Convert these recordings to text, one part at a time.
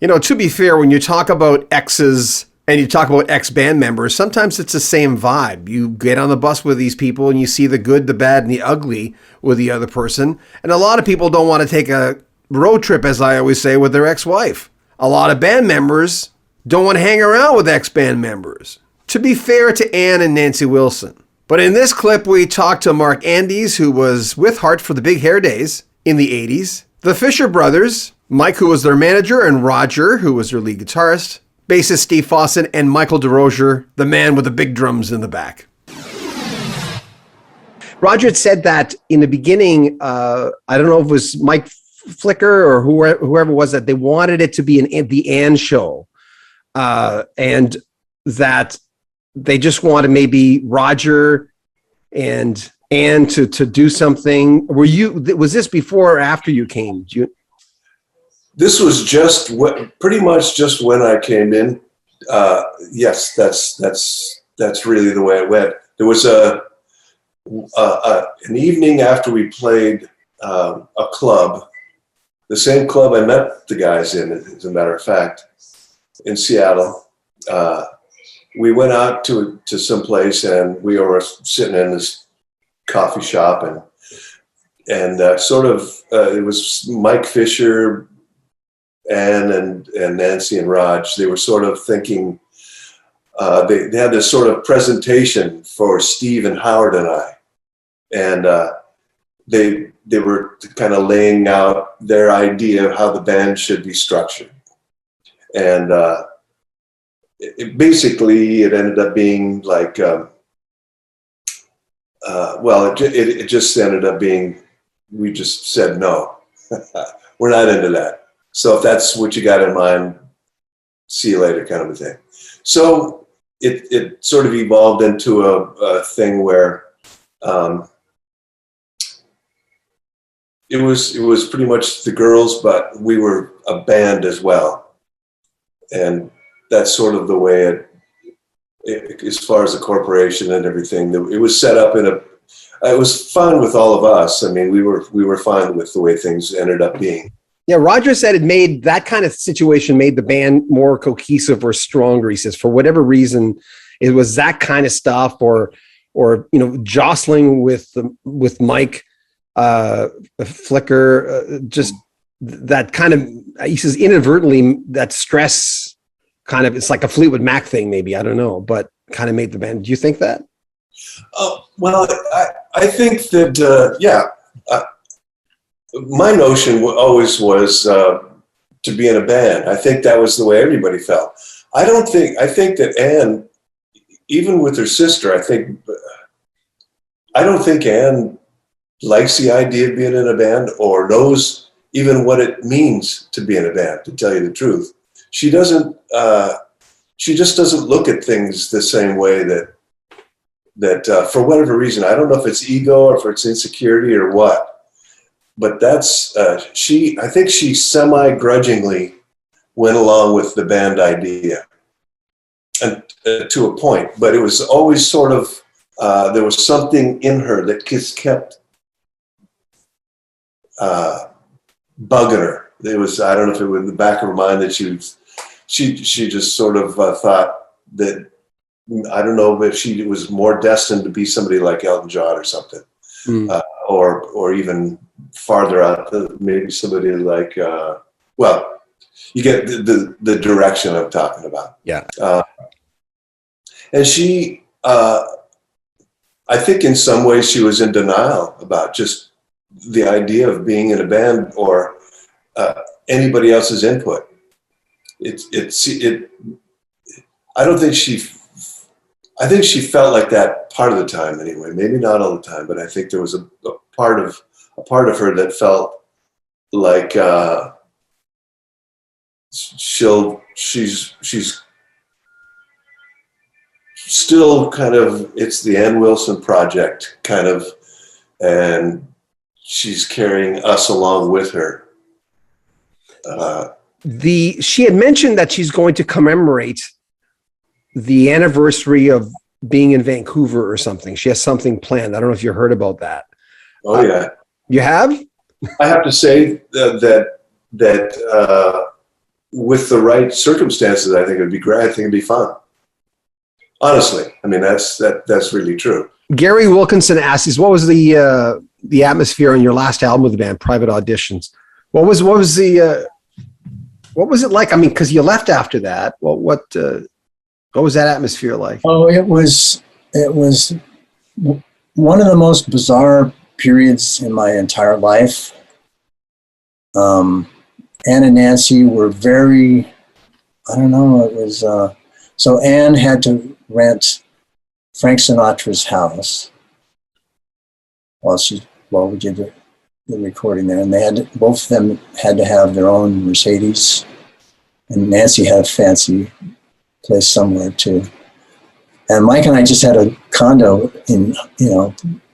To be fair, when you talk about exes and you talk about ex-band members, sometimes it's the same vibe. You get on the bus with these people and you see the good, the bad, and the ugly with the other person. And a lot of people don't want to take a road trip, as I always say, with their ex-wife. A lot of band members don't want to hang around with ex-band members. To be fair to Ann and Nancy Wilson. But in this clip, we talked to Mark Andes, who was with Hart for the Big Hair Days in the 80s, the Fisher Brothers, Mike, who was their manager, and Roger, who was their lead guitarist, bassist Steve Fossen, and Michael DeRozier, the man with the big drums in the back. Roger had said that in the beginning, I don't know if it was Mike Flicker or whoever it was, that they wanted it to be the Ann show, and that they just wanted maybe Roger and Ann to do something. Was this before or after you came? This was pretty much just when I came in. Yes, that's really the way it went. There was an evening after we played a club, the same club I met the guys in, as a matter of fact, in Seattle. We went out to some place and we were sitting in this coffee shop and it was Mike Fisher, Ann and Nancy and Raj. They were sort of thinking, they had this sort of presentation for Steve and Howard and I. And they were kind of laying out their idea of how the band should be structured. And it ended up being like, it just ended up being, we just said, no, we're not into that. So if that's what you got in mind, see you later kind of a thing. So it sort of evolved into a thing where it was pretty much the girls, but we were a band as well. And that's sort of the way as far as the corporation and everything, it was set up it was fine with all of us. I mean, we were fine with the way things ended up being. Yeah, Roger said that kind of situation made the band more cohesive or stronger. He says, for whatever reason, it was that kind of stuff, or jostling with Mike Flicker, just that kind of. He says inadvertently that stress kind of, it's like a Fleetwood Mac thing, maybe, I don't know, but kind of made the band. Do you think that? Well, I think that my notion always was to be in a band. I think that was the way everybody felt. I think that Ann, even with her sister, I don't think Ann likes the idea of being in a band or knows even what it means to be in a band, to tell you the truth. She just doesn't look at things the same way that for whatever reason, I don't know if it's ego or if it's insecurity or what. But that's, I think she semi-grudgingly went along with the band idea, and to a point, but it was always sort of, there was something in her that just kept bugging her. It was, I don't know if it was in the back of her mind that she just sort of thought that, I don't know if she was more destined to be somebody like Elton John or something, or even farther out, maybe somebody like, you get the direction I'm talking about. Yeah. And she, I think in some ways she was in denial about just the idea of being in a band or anybody else's input. I think she felt like that part of the time anyway, maybe not all the time, but I think there was a part of her that felt like she's still kind of, it's the Ann Wilson project kind of, and she's carrying us along with her. She had mentioned that she's going to commemorate the anniversary of being in Vancouver or something. She has something planned. I don't know if you heard about that. Oh yeah. You have? I have to say that with the right circumstances, I think it'd be great. I think it'd be fun. Honestly, I mean, that's really true. Gary Wilkinson asks, what was the atmosphere on your last album with the band, Private Auditions? What was it like? I mean, because you left after that. Well, what was that atmosphere like? Oh, it was one of the most bizarre periods in my entire life. Ann and Nancy were very, I don't know, it was, so Ann had to rent Frank Sinatra's house while we did the recording there. And both of them had to have their own Mercedes. And Nancy had a fancy place somewhere too. And Mike and I just had a condo in,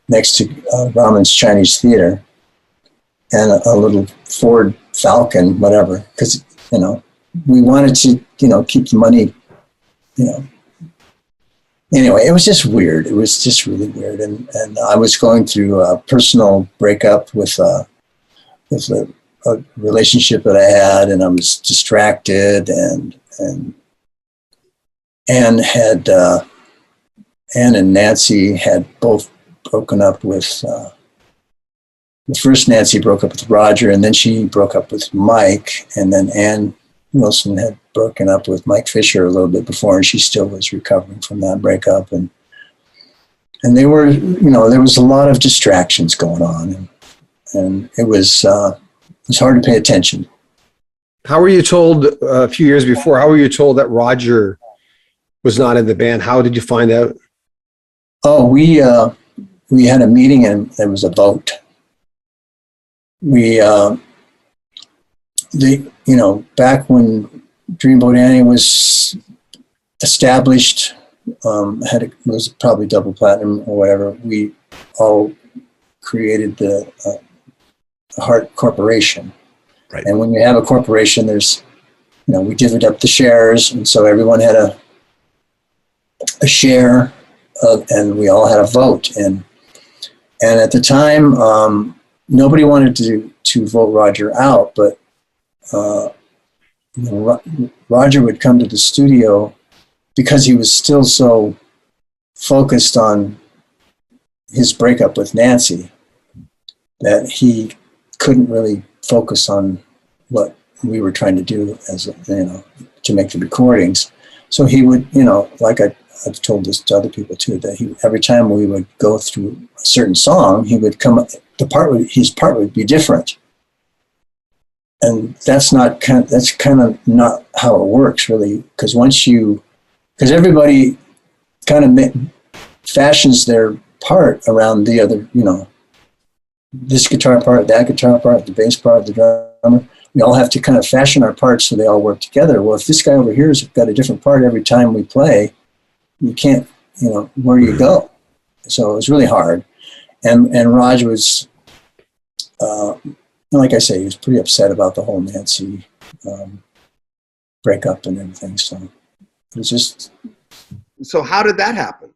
next to Raman's Chinese Theater, and a little Ford Falcon, whatever, because, we wanted to, keep the money, Anyway, it was just weird. It was just really weird. And I was going through a personal breakup with a relationship that I had, and I was distracted, and Ann and Nancy had both broken up with, first Nancy broke up with Roger, and then she broke up with Mike, and then Ann Wilson had broken up with Mike Fisher a little bit before, and she still was recovering from that breakup. And they were, there was a lot of distractions going on, and it was hard to pay attention. How were you told a few years before? How were you told that Roger was not in the band? How did you find out? Oh, we had a meeting, and there was a vote. Back when Dreamboat Annie was established, was probably double platinum or whatever, we all created the Heart Corporation. Right. And when you have a corporation, there's, we divvied up the shares, and so everyone had a share and we all had a vote. And at the time, nobody wanted to vote Roger out, but Roger would come to the studio because he was still so focused on his breakup with Nancy that he couldn't really focus on what we were trying to do to make the recordings. So he would, like I've told this to other people too, that every time we would go through a certain song, he would come, his part would be different. And that's kind of not how it works really, because because everybody kind of fashions their part around the other, this guitar part, that guitar part, the bass part, the drummer. We all have to kind of fashion our parts so they all work together. Well, if this guy over here has got a different part every time we play, you can't, where do you go? So it was really hard. And Raj was, like I say, he was pretty upset about the whole Nancy breakup and everything. So it was just. So how did that happen?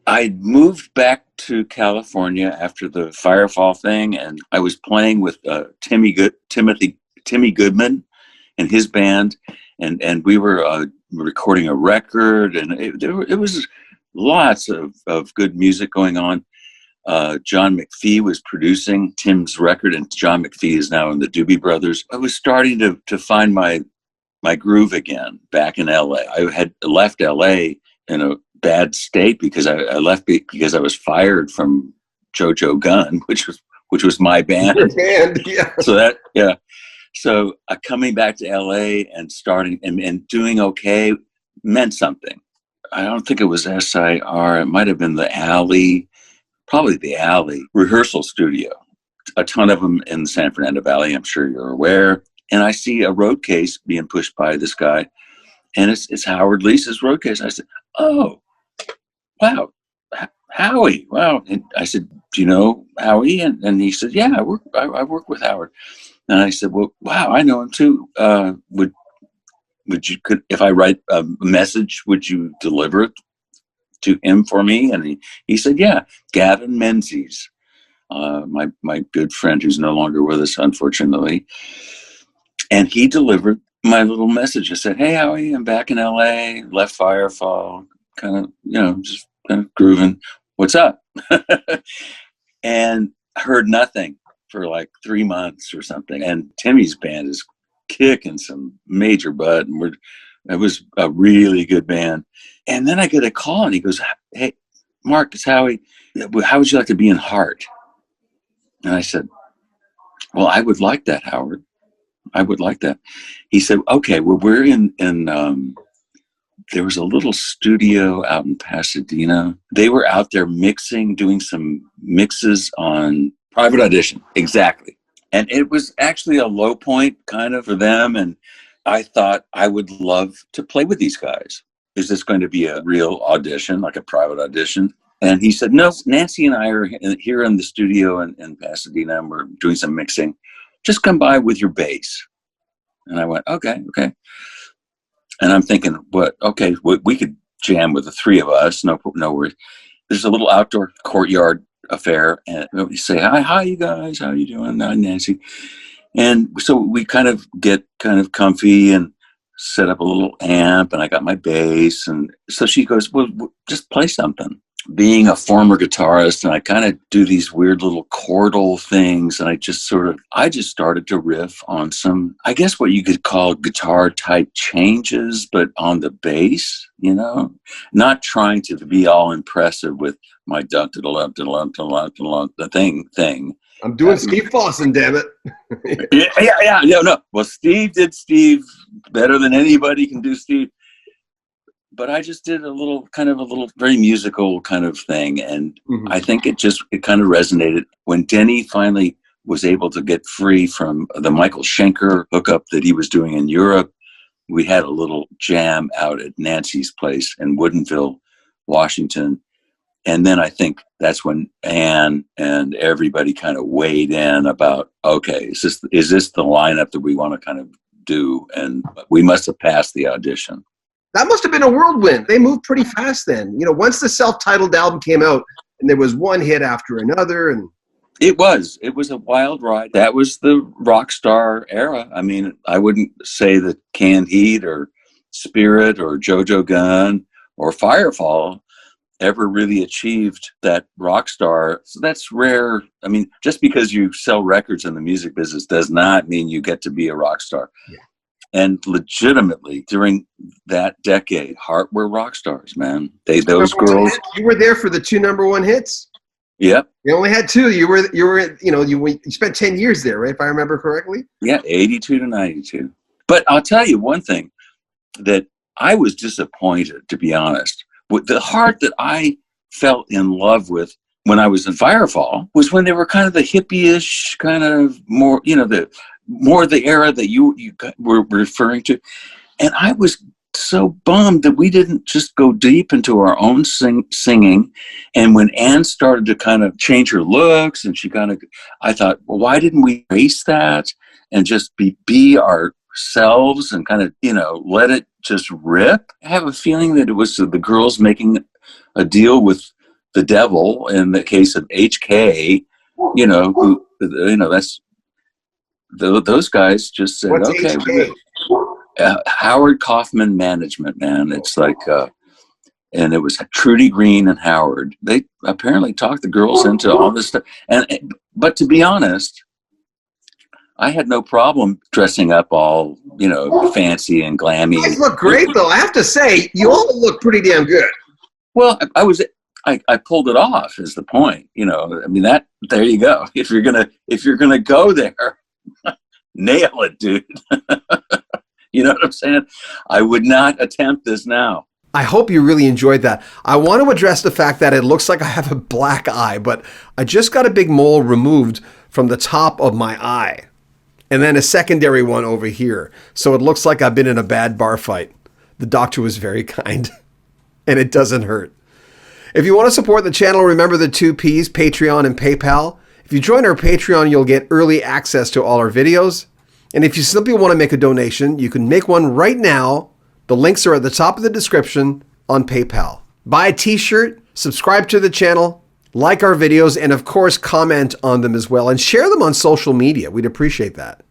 I moved back to California after the Firefall thing, and I was playing with Timmy Goodman and his band, and we were recording a record, and it was lots of good music going on. John McPhee was producing Tim's record, and John McPhee is now in the Doobie Brothers. I was starting to find my groove again back in LA. I had left LA in a bad state because I left because I was fired from JoJo Gunn, which was my band. Your band, yeah. So coming back to LA and starting and doing okay meant something. I don't think it was SIR. It might have been the Alley. Probably the Alley rehearsal studio, a ton of them in the San Fernando Valley. I'm sure you're aware. And I see a road case being pushed by this guy, and it's Howard Leese's road case. I said, "Oh, wow, Howie, wow!" And I said, "Do you know Howie?" And he said, "Yeah, I work with Howard." And I said, "Well, wow, I know him too. Could if I write a message, would you deliver it to him for me?" And he said, "Yeah." Gavin Menzies, my good friend who's no longer with us, unfortunately, and he delivered my little message. I said, "Hey, Howie, I'm back in LA, left Firefall, kind of, just kind of grooving. What's up?" And heard nothing for like 3 months or something. And Timmy's band is kicking some major butt, and it was a really good band. And then I get a call, and he goes, "Hey, Mark, it's Howie. How would you like to be in Heart?" And I said, "Well, I would like that, Howard. I would like that." He said, "Okay, well, we're in there was a little studio out in Pasadena. They were out there doing some mixes on Private Audition." Exactly. And it was actually a low point kind of for them. And I thought I would love to play with these guys. Is this going to be a real audition, like a private audition? And he said, "No, Nancy and I are here in the studio in Pasadena, and we're doing some mixing. Just come by with your bass." And I went, okay. And I'm thinking, what? Okay, we could jam with the three of us. No worries. There's a little outdoor courtyard affair, and we say, hi, you guys. How you doing? Hi, Nancy. And so we kind of get kind of comfy and set up a little amp, and I got my bass. And so she goes, well, just play something. Being a former guitarist, and I kind of do these weird little chordal things, and I just started to riff on some, I guess what you could call guitar type changes, but on the bass, not trying to be all impressive with my the thing. I'm doing Steve Fossen, damn it. Yeah. No. Well, Steve did Steve better than anybody can do Steve. But I just did a little very musical kind of thing. And I think it kind of resonated. When Denny finally was able to get free from the Michael Schenker hookup that he was doing in Europe, we had a little jam out at Nancy's place in Woodinville, Washington. And then I think that's when Ann and everybody kind of weighed in about, okay, is this the lineup that we want to kind of do? And we must have passed the audition. That must have been a whirlwind. They moved pretty fast then. Once the self-titled album came out, and there was one hit after another, and it was a wild ride. That was the rock star era. I mean, I wouldn't say that Canned Heat or Spirit or JoJo Gunn or Firefall ever really achieved that rock star. So that's rare. I mean, just because you sell records in the music business does not mean you get to be a rock star. Yeah. And legitimately, during that decade, Heart were rock stars, man. Those girls. You were there for the 2 number 1 hits. Yep. You only had 2. You spent 10 years there, right? If I remember correctly. Yeah, 82 to 92. But I'll tell you one thing that I was disappointed, to be honest. With the Heart that I fell in love with when I was in Firefall was when they were kind of the hippie-ish, kind of more, the era that you were referring to. And I was so bummed that we didn't just go deep into our own singing. And when Ann started to kind of change her looks, and I thought, well, why didn't we erase that and just be ourselves and kind of, let it just rip? I have a feeling that it was the girls making a deal with the devil in the case of HK, who, that's, those guys just said, what's okay, HK? Howard Kaufman Management, man. It's like, and it was Trudy Green and Howard. They apparently talked the girls into all this stuff. But to be honest, I had no problem dressing up all, fancy and glammy. You guys look great, though. I have to say, you all look pretty damn good. Well, I pulled it off is the point. There you go. If you're gonna go there, nail it, dude. You know what I'm saying? I would not attempt this now. I hope you really enjoyed that. I want to address the fact that it looks like I have a black eye, but I just got a big mole removed from the top of my eye. And then a secondary one over here. So it looks like I've been in a bad bar fight. The doctor was very kind. And it doesn't hurt. If you want to support the channel, remember the 2 P's, Patreon and PayPal. If you join our Patreon, you'll get early access to all our videos. And if you simply want to make a donation, you can make one right now. The links are at the top of the description on PayPal. Buy a t-shirt, subscribe to the channel, like our videos, and of course, comment on them as well, and share them on social media. We'd appreciate that.